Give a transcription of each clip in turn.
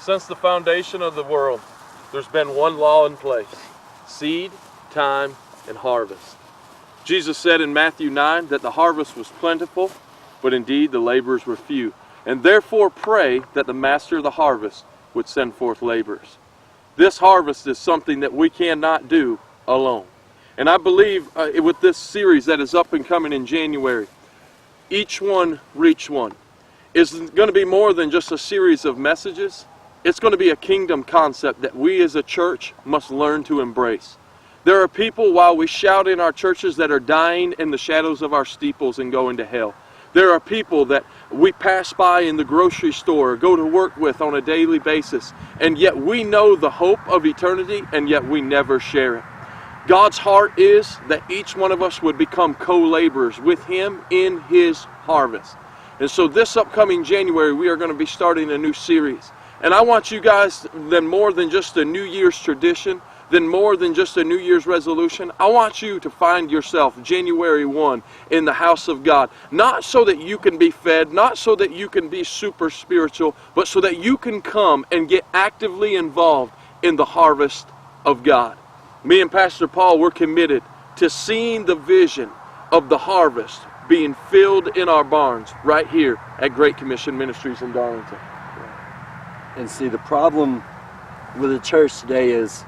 Since the foundation of the world, there's been one law in place: seed, time, and harvest. Jesus said in Matthew 9 that the harvest was plentiful, but indeed the laborers were few. And therefore pray that the master of the harvest would send forth laborers. This harvest is something that we cannot do alone. And I believe with this series that is up and coming in January, Each One Reach One, is going to be more than just a series of messages. It's going to be a kingdom concept that we as a church must learn to embrace. There are people, while we shout in our churches, that are dying in the shadows of our steeples and going to hell. There are people that we pass by in the grocery store or go to work with on a daily basis, and yet we know the hope of eternity, and yet we never share it. God's heart is that each one of us would become co-laborers with Him in His harvest. And so this upcoming January, we are going to be starting a new series. And I want you guys, then more than just a New Year's tradition, then more than just a New Year's resolution, I want you to find yourself January 1 in the house of God. Not so that you can be fed, not so that you can be super spiritual, but so that you can come and get actively involved in the harvest of God. Me and Pastor Paul, we're committed to seeing the vision of the harvest being filled in our barns right here at Great Commission Ministries in Darlington. And see, the problem with the church today is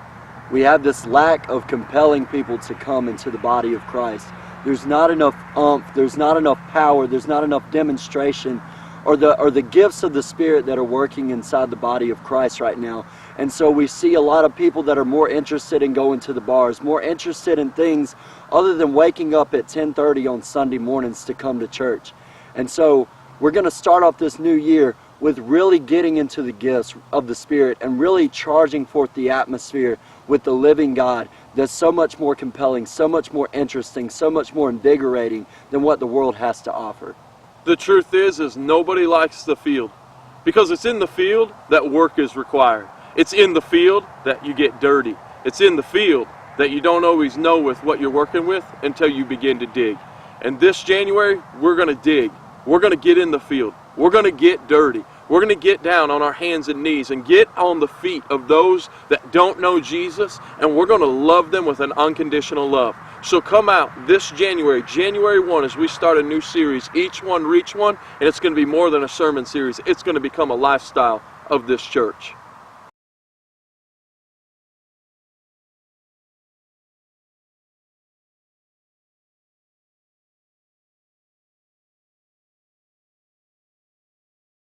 we have this lack of compelling people to come into the body of Christ. There's not enough oomph, there's not enough power, there's not enough demonstration or the gifts of the Spirit that are working inside the body of Christ right now. And so we see a lot of people that are more interested in going to the bars, more interested in things other than waking up at 10:30 on Sunday mornings to come to church. And so we're going to start off this new year with really getting into the gifts of the Spirit and really charging forth the atmosphere with the living God that's so much more compelling, so much more interesting, so much more invigorating than what the world has to offer. The truth is nobody likes the field, because it's in the field that work is required. It's in the field that you get dirty. It's in the field that you don't always know with what you're working with until you begin to dig. And this January, we're going to dig. We're going to get in the field. We're going to get dirty. We're going to get down on our hands and knees and get on the feet of those that don't know Jesus, and we're going to love them with an unconditional love. So come out this January 1, as we start a new series, Each One Reach One, and it's going to be more than a sermon series. It's going to become a lifestyle of this church.